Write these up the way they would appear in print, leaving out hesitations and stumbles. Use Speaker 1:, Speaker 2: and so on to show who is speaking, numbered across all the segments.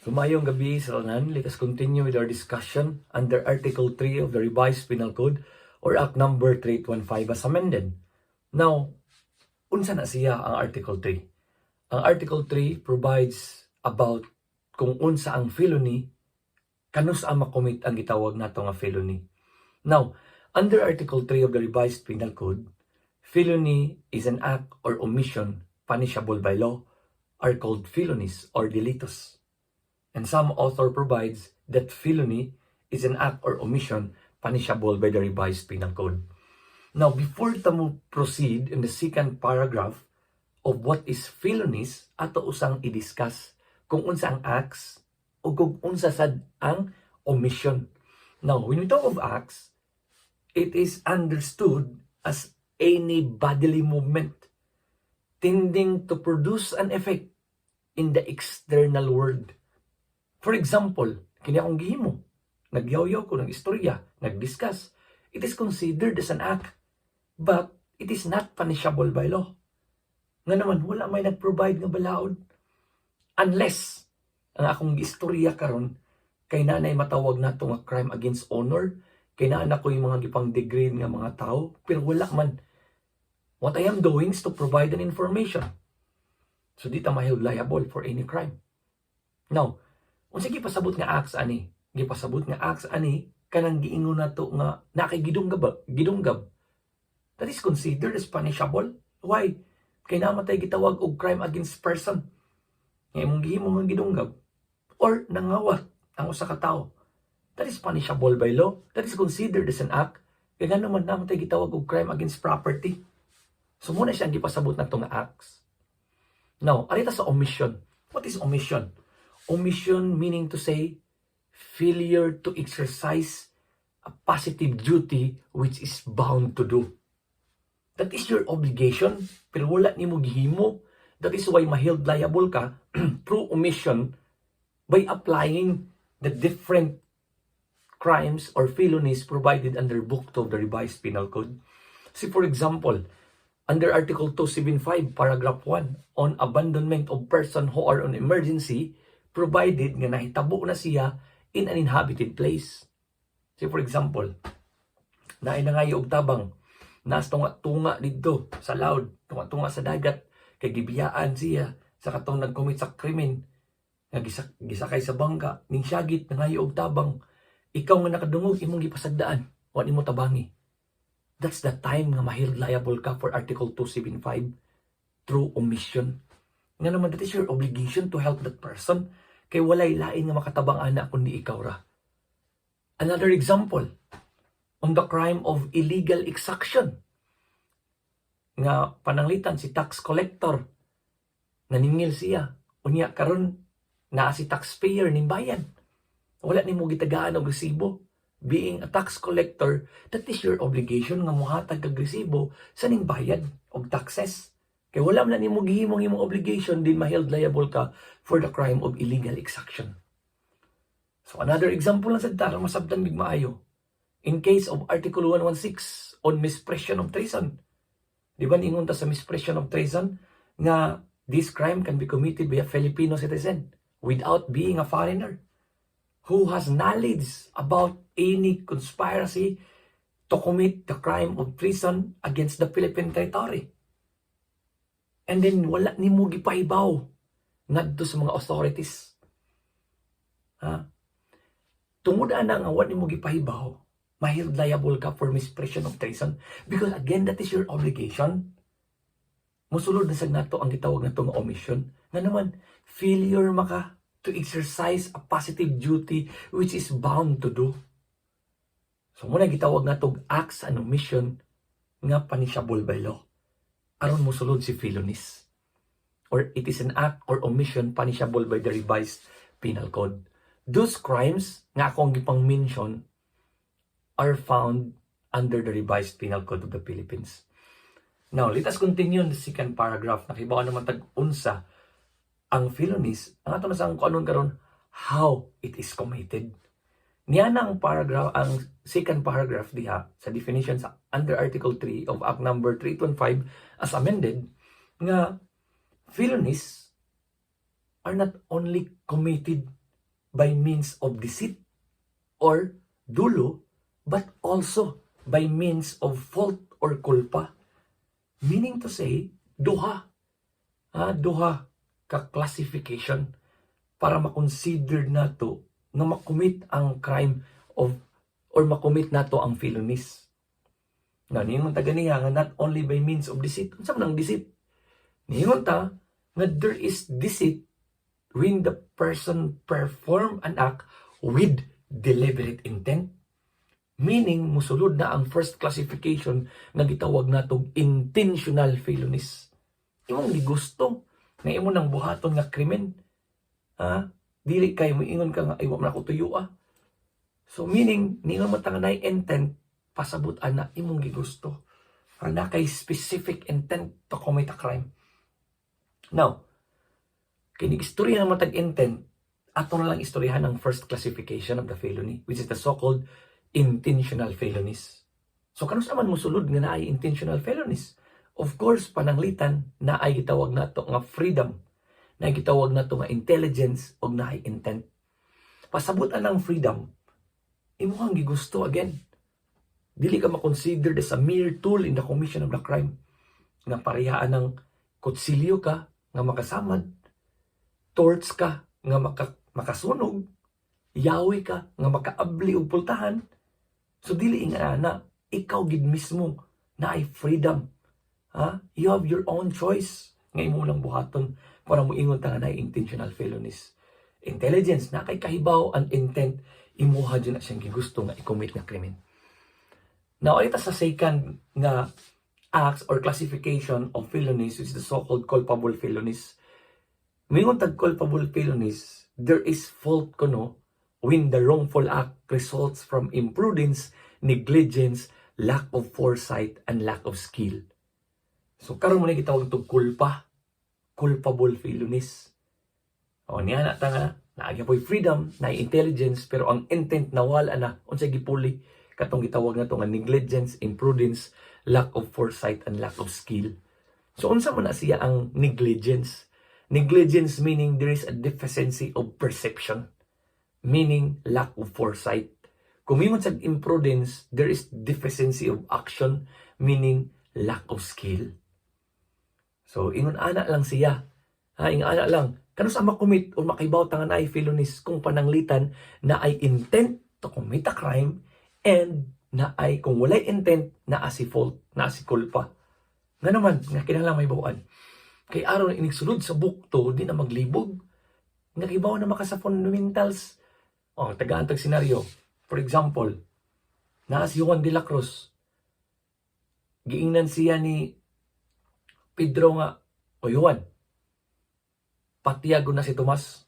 Speaker 1: Humayong gabi sa tanan, let us continue with our discussion under Article 3 of the Revised Penal Code or Act Number 3815 as amended. Now, unsa na siya ang Article 3? Ang Article 3 provides about kung unsa ang felony, kanus ang makomit ang gitawag nato nga felony. Now, under Article 3 of the Revised Penal Code, felony is an act or omission punishable by law are called felonies or delitos. And some author provides that felony is an act or omission punishable by the Revised Penal Code. Now, before tamu proceed in the second paragraph of what is felonies, ato usang i-discuss kung unsa ang acts o kung unsa sad ang omission. Now, when we talk of acts, it is understood as any bodily movement tending to produce an effect in the external world. For example, kini akong gihimo, nagyaw-yaw ko ng istorya, nag-discuss, it is considered as an act, but it is not punishable by law. Nga naman, wala may nag-provide nga balaod. Unless, ang akong istorya karon kay nanay matawag nato nga crime against honor, kay naana ko yung mga gipang degrade nga mga tao, pero wala man. What I am doing is to provide an information. So, di ta maheld liable for any crime. Now, unsa gipasabot nga acts ani? Gipasabot nga acts ani kanang giingon nato nga gidunggab. That is considered as punishable. Why? Kay namatay gitawag og crime against person. Nga imong gihimo nga gidunggab or nangawat ang usa ka tawo. That is punishable by law. That is considered as an act. Kaya nga naman namatay gitawag og crime against property. So muna siya ang gipasabot nato nga acts. Now, arita sa omission. What is omission? Omission meaning to say, failure to exercise a positive duty which is bound to do. That is your obligation, pero wala nimo gihimo. That is why maheld liable ka through omission by applying the different crimes or felonies provided under Book 2 of the Revised Penal Code. See, for example, under Article 275, Paragraph 1, on abandonment of person who are on emergency, provided nga nahitabo na siya in an inhabited place. Say for example, naay na ngayo og tabang, nas tunga dito sa laod, tunga sa dagat, kay gibiyaan siya sa katong nag-commit sa krimen, nga gisakay sa bangka, ning syagit na ngayo og tabang, ikaw nga nakadungog imong gipasagdaan, wa nimo tabangi. That's the time nga maheld liable ka for Article 275 through omission. Nga naman, that is your obligation to help that person. Kay walay lain nga makatabang ana kundi ikaw ra. Another example, on the crime of illegal exaction. Nga pananglitan si tax collector, naningil siya. Unya karon naa si taxpayer ning bayan. Wala nimo gitagaan og resibo. Being a tax collector, that is your obligation nga mohatag kag resibo sa ning bayad og taxes. Kaya wala man nimo gihimong imong obligation, din maheld liable ka for the crime of illegal exaction. So another example lang sa tarang masabtan big maayo. In case of Article 116 on misprision of treason. Di ba ningon ta sa misprision of treason nga this crime can be committed by a Filipino citizen without being a foreigner who has knowledge about any conspiracy to commit the crime of treason against the Philippine territory. And then, wala ni mo gipahibaw ngadto sa mga authorities. Tungod ana nga wala ni mo gipahibaw, maheld liable ka for misprision of treason. Because again, that is your obligation. Musulod na sa nato ang gitawag nato nga omission. Nga naman, failure maka to exercise a positive duty which is bound to do. So muna gitawag nato acts and omission nga punishable by law. Aron mosulod si felonies. Or it is an act or omission punishable by the Revised Penal Code. Those crimes nga akong gipang mention are found under the Revised Penal Code of the Philippines. Now, let us continue in the second paragraph. Nakibawa naman tag-unsa ang felonies. Ang ato na sa kanon karon, how it is committed. Niya na ang paragraph, ang second paragraph diha sa definition sa under Article 3 of Act Number 3815 as amended, nga felonies are not only committed by means of deceit or dulo, but also by means of fault or culpa. Meaning to say, duha ka classification para makonsider nato nga makumit ang crime of or makumit nato ang felonies. Nga ningon ta ganiya nga not only by means of deceit. Unsa man ang deceit? Ningon ta nga there is deceit when the person perform an act with deliberate intent. Meaning, musulod na ang first classification na gitawag natong intentional felonies. Imong gigusto nga imo nang buhaton nga krimen. Dili kay mo ingon ka nga ay wa man ako tuyo. So meaning, ningon mo tanga nay intent pasabot ana imong gigusto. Na kay specific intent to commit a crime. Now, kinig istorya naman tag-intent, ato na lang istoryahan ang first classification of the felony, which is the so-called intentional felonies. So, kanus naman musulod nga naay intentional felonies? Of course, pananglitan na ay gitawag nato nga freedom, na ay gitawag nato nga intelligence, o naay intent. Pasabutan ng freedom, imo ang gigusto again. Dili ka makonsidered as a mere tool in the commission of the crime. Nga parehaan ng kutsilyo ka, nga makasamad, torch ka, nga makasunog, yawi ka, nga makaabli og pultahan. So dili nga na, ikaw gid mismo na ay freedom. You have your own choice. Nga imo lang buhaton para mo ingon ta nga na intentional felonies. Intelligence, na kay kahibaw ang intent, imuha dyan na siyang gigusto nga i-commit nga krimen. Now, ito sa second nga acts or classification of felonies, which is the so-called culpable felonies. Mingon tag culpable felonies, there is fault kuno when the wrongful act results from imprudence, negligence, lack of foresight, and lack of skill. So, karon mo na gitawag itong culpable felonies. O niya na ta nga, naagya po'y freedom, na intelligence, pero ang intent nawala na, unsay gipuli, katong gitawag na ito nga negligence, imprudence, lack of foresight, and lack of skill. So, unsa man na siya ang negligence? Negligence meaning there is a deficiency of perception, meaning lack of foresight. Kung mingon sa imprudence, there is deficiency of action, meaning lack of skill. So, ingon ana lang siya. Ingon ana lang, kano sa makumit o makaibaw tangan ay felonies kung pananglitan na ay intent to commit a crime and na ay kung walay intent na asi fault, na asi culpa. Nga naman, nga kinahanglan may bawaan. Kay araw na inigsulod sa bukto, di na maglibog. Nga kibaw na maka sa fundamentals. Tagaan tag senaryo. For example, na si Juan de la Cruz. Giingnan siya ni Pedro nga, o Juan, patiyago na si Tomas.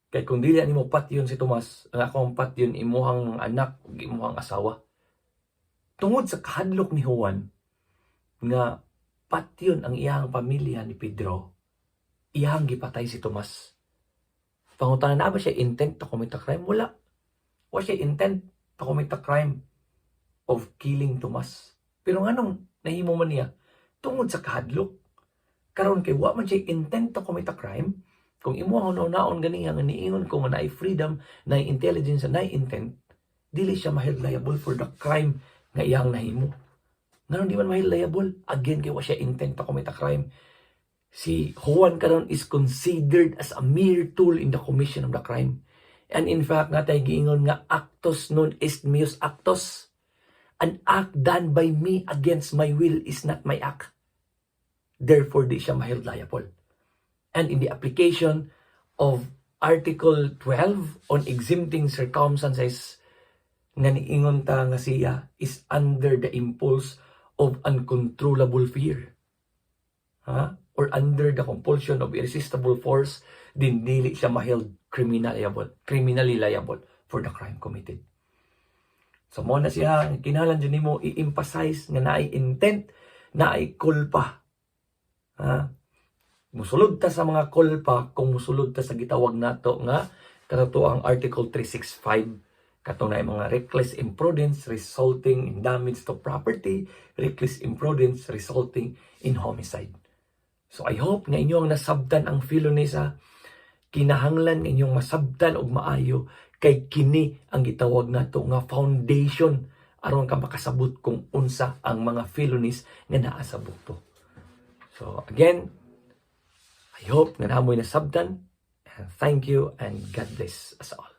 Speaker 1: Kaya kung dili mo patyon si Tomas, ang akong patyon imuhang anak, imuhang asawa. Tungod sa kahadlok ni Juan, nga patyon ang iyang pamilya ni Pedro, iyang gipatay si Tomas. Pangutanan na ba siya intent to commit a crime? Wala. Wala siya intent to commit a crime of killing Tomas. Pero nga nung nahimo man niya, tungod sa kahadlok, karon kay wa man siya intent to commit a crime, kung imo ang naon ganiya nga niingon ko nga naay freedom, naay intelligence, naay intent, dili siya maheld liable for the crime nga iyang nahimo. Ngayon di man mahil liable. Again, kaya siya intent to commit a crime. Si Juan karon is considered as a mere tool in the commission of the crime. And in fact, nga tayo giingon nga actus non est meus actus. An act done by me against my will is not my act. Therefore, di siya mahil liable. And in the application of Article 12 on exempting circumstances, nga niingon ta nga siya is under the impulse of uncontrollable fear. Or under the compulsion of irresistible force, din dili siya maheld criminally liable for the crime committed. So mo na siya, kinahanglan dyan nimo i-emphasize nga naay intent, naay kulpa. Musulod ta sa mga kulpa kung musulod ta sa gitawag nato nga kanato ang Article 365. Katong na mga reckless imprudence resulting in damage to property, reckless imprudence resulting in homicide. So I hope nga inyo ang nasabtan ang felony sa kinahanglan inyong masabtan og maayo kay kini ang gitawag nato nga foundation aron ka makasabot kung unsa ang mga felonies nga naa sa bukto. So again, I hope nga namoy nasabtan, and thank you and God bless us all.